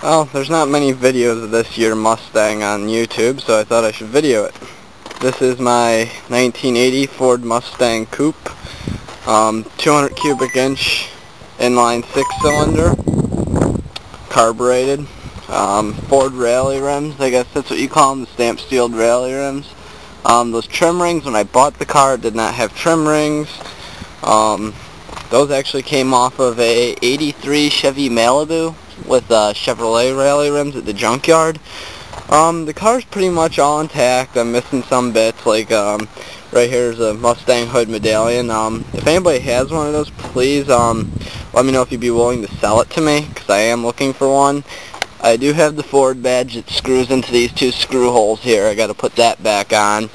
Well, there's not many videos of this year Mustang on YouTube, so I thought I should video it. This is my 1980 Ford Mustang Coupe, 200 cubic inch inline 6-cylinder, carbureted, Ford rally rims, I guess that's what you call them, the stamped steel rally rims. Those trim rings, when I bought the car, did not have trim rings. Those actually came off of a 83 Chevy Malibu with Chevrolet rally rims at the junkyard. The car's pretty much all intact. I'm missing some bits, like right here's a Mustang hood medallion. If anybody has one of those, please let me know if you'd be willing to sell it to me, because I am looking for one. I do have the Ford badge that screws into these two screw holes here. I got to put that back on.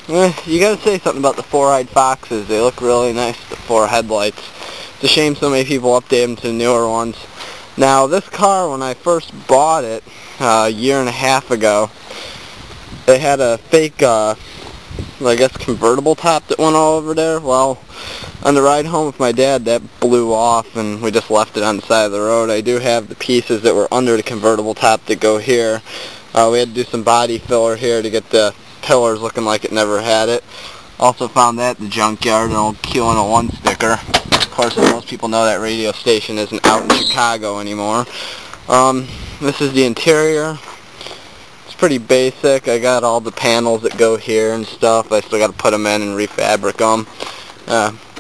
You got to say something about the four-eyed foxes. They look really nice, the four headlights. It's a shame so many people update them to newer ones. Now, this car, when I first bought it a year and a half ago, it had a fake, I guess, convertible top that went all over there. Well, on the ride home with my dad, that blew off, and we just left it on the side of the road. I do have the pieces that were under the convertible top that go here. We had to do some body filler here to get the pillars looking like it never had it. Also found that at the junkyard, an old Q101 sticker. Of course, as most people know, that radio station isn't out in Chicago anymore. This is the interior. It's pretty basic. I got all the panels that go here and stuff. I still got to put them in and refabric them.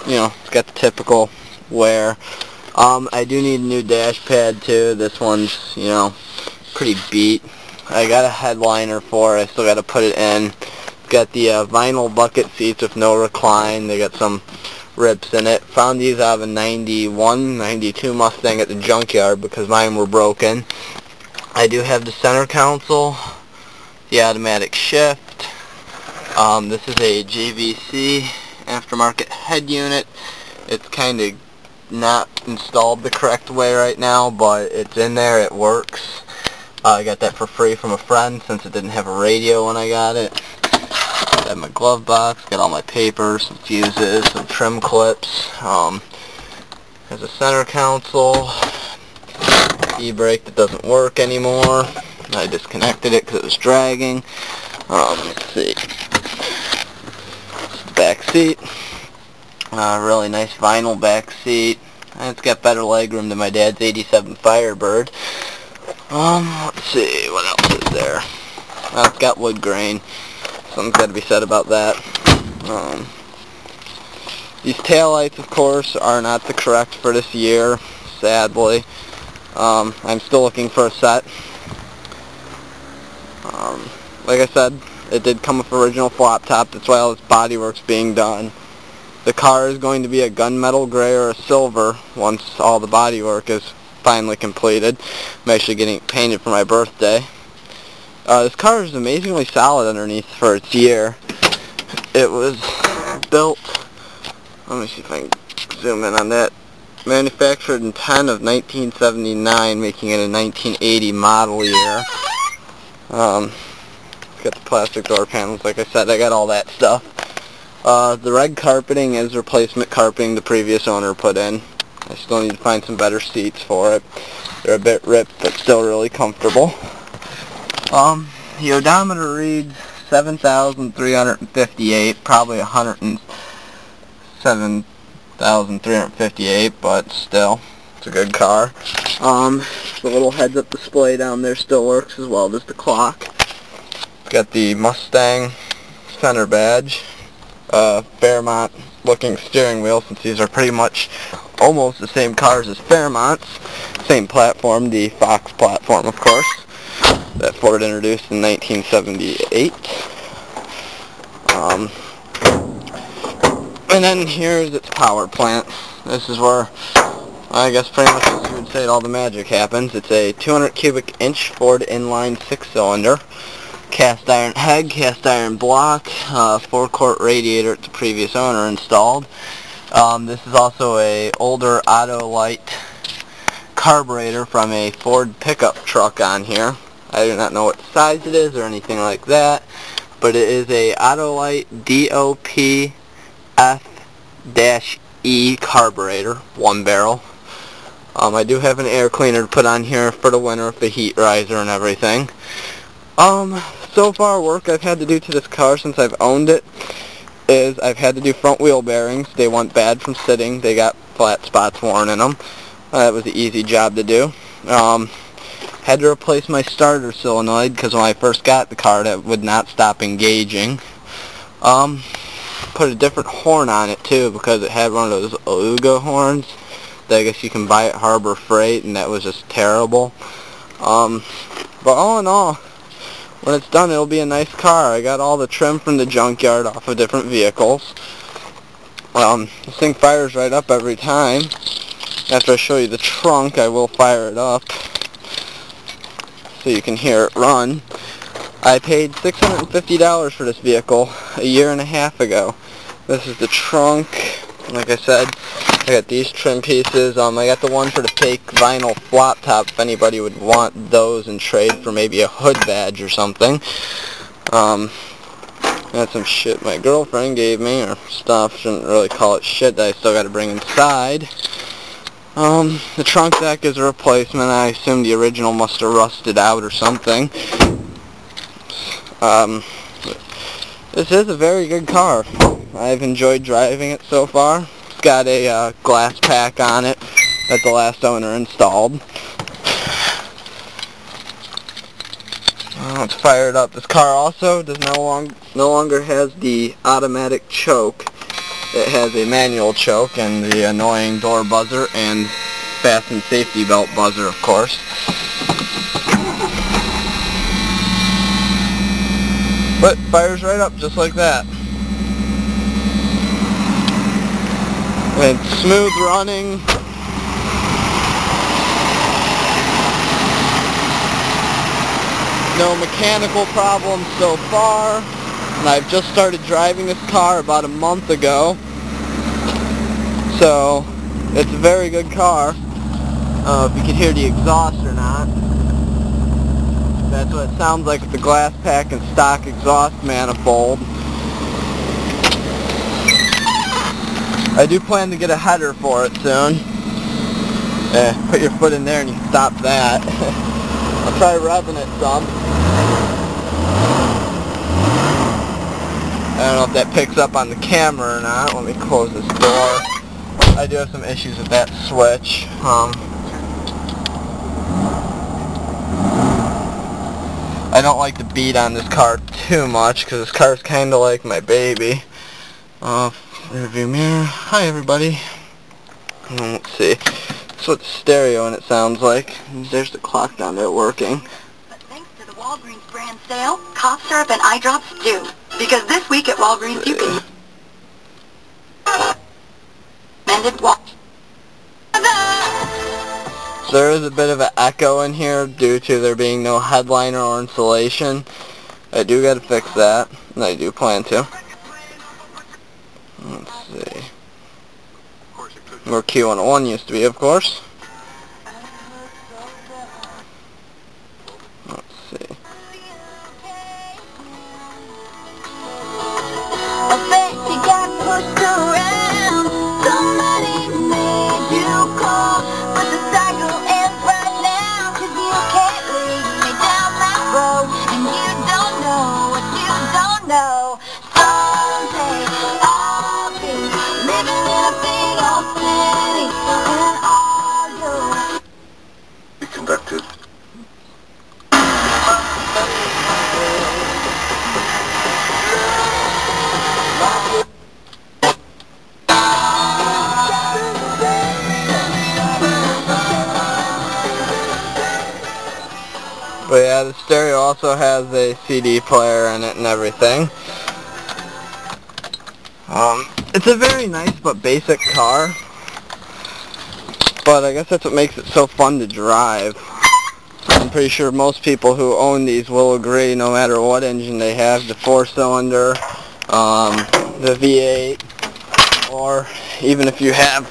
You know, it's got the typical wear. I do need a new dash pad too. This one's, you know, pretty beat. I got a headliner for it. I still got to put it in. Got the vinyl bucket seats with no recline. They got some rips in it. Found these out of a 91, 92 Mustang at the junkyard because mine were broken. I do have the center console, the automatic shift. This is a JVC aftermarket head unit. It's kind of not installed the correct way right now, but it's in there. It works. I got that for free from a friend since it didn't have a radio when I got it. Got my glove box, got all my papers, some fuses, some trim clips. There's a center console, e-brake that doesn't work anymore. I disconnected it because it was dragging. Let's see. The back seat. Really nice vinyl back seat. And it's got better legroom than my dad's 87 Firebird. Let's see, what else is there? Well, it's got wood grain. Something's got to be said about that. These taillights, of course, are not the correct for this year, sadly. I'm still looking for a set. Like I said, it did come with original flop top. That's why all this bodywork's being done. The car is going to be a gunmetal gray or a silver once all the bodywork is finally completed. I'm actually getting it painted for my birthday. This car is amazingly solid underneath for its year. It was built, let me see if I can zoom in on that, manufactured in 10 of 1979, making it a 1980 model year. Got the plastic door panels, like I said, I got all that stuff. The red carpeting is replacement carpeting the previous owner put in. I still need to find some better seats for it. They're a bit ripped, but still really comfortable. The odometer reads 7,358, probably 107,358, but still, it's a good car. The little heads-up display down there still works as well as the clock. Got the Mustang center badge, Fairmont looking steering wheel, since these are pretty much almost the same cars as Fairmont's. Same platform, the Fox platform, of course, that Ford introduced in 1978. And then here's its power plant. This is where, I guess pretty much as you would say, all the magic happens. It's a 200 cubic inch Ford inline 6-cylinder. Cast iron head, cast iron block, 4-quart radiator that the previous owner installed. This is also a older Autolite carburetor from a Ford pickup truck on here. I do not know what size it is or anything like that, but it is a Autolite DOP F-E carburetor, 1 barrel. I do have an air cleaner to put on here for the winter with the heat riser and everything. So far work I've had to do to this car since I've owned it is I've had to do front wheel bearings. They went bad from sitting. They got flat spots worn in them. That was an easy job to do. Had to replace my starter solenoid because when I first got the car that would not stop engaging. Put a different horn on it too because it had one of those Aluga horns that I guess you can buy at Harbor Freight, and that was just terrible. But all in all, when it's done, it'll be a nice car. I got all the trim from the junkyard off of different vehicles. This thing fires right up every time. After I show you the trunk, I will fire it up so you can hear it run. I paid $650 for this vehicle a year and a half ago. This is the trunk. Like I said, I got these trim pieces. I got the one for the fake vinyl flop top if anybody would want those in trade for maybe a hood badge or something. That's some shit my girlfriend gave me, or stuff. Shouldn't really call it shit that I still got to bring inside. The trunk deck is a replacement. I assume the original must have rusted out or something. This is a very good car. I've enjoyed driving it so far. It's got a glass pack on it that the last owner installed. It's fired up. This car also does no longer has the automatic choke. It has a manual choke and the annoying door buzzer and fasten safety belt buzzer, of course. But fires right up just like that. And it's smooth running. No mechanical problems so far. And I've just started driving this car about a month ago. So it's a very good car. If you can hear the exhaust or not. That's what it sounds like with the glass pack and stock exhaust manifold. I do plan to get a header for it soon. Put your foot in there and you can stop that. I'll try revving it some. I don't know if that picks up on the camera or not. Let me close this door. I do have some issues with that switch. I don't like the beat on this car too much because this car is kind of like my baby. Rearview mirror. Hi everybody. Let's see. That's what the stereo and it sounds like. There's the clock down there working. But thanks to the Walgreens brand sale, cough syrup and eye drops do. Because this week at Walgreens you can recommended There is a bit of an echo in here due to there being no headliner or insulation. I do got to fix that, and I do plan to. Let's see. Where Q101 used to be, of course. Let's see. I bet you got pushed around. Somebody made you call, but the cycle ends right now. 'Cause you can't lead me down that road, and you don't know what you don't know. Someday I'll be living in a big old city, and all your Be conducted. But yeah, the stereo also has a CD player in it and everything. It's a very nice but basic car. But I guess that's what makes it so fun to drive. I'm pretty sure most people who own these will agree, no matter what engine they have, the 4-cylinder, the V8, or even if you have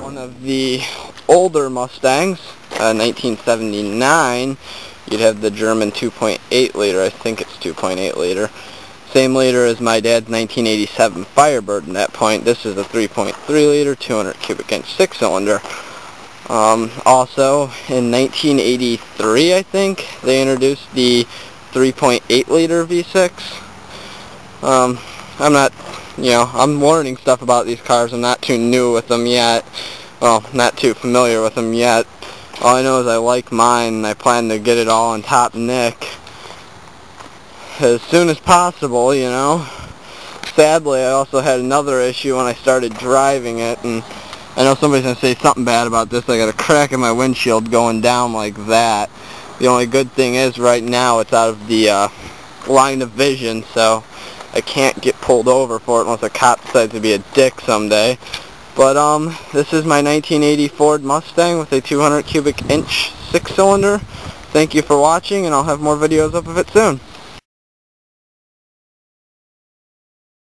one of the older Mustangs, 1979, you'd have the German 2.8 liter. I think it's 2.8 liter. Same liter as my dad's 1987 Firebird. At that point, this is a 3.3 liter, 200 cubic inch 6-cylinder. Also, in 1983, I think, they introduced the 3.8 liter V6. I'm not, I'm learning stuff about these cars. I'm not too new with them yet. Well, not too familiar with them yet. All I know is I like mine, and I plan to get it all on top nick as soon as possible, Sadly, I also had another issue when I started driving it, and I know somebody's going to say something bad about this. I got a crack in my windshield going down like that. The only good thing is right now it's out of the line of vision, so I can't get pulled over for it unless a cop decides to be a dick someday. But this is my 1980 Ford Mustang with a 200 cubic inch 6-cylinder. Thank you for watching, and I'll have more videos up of it soon.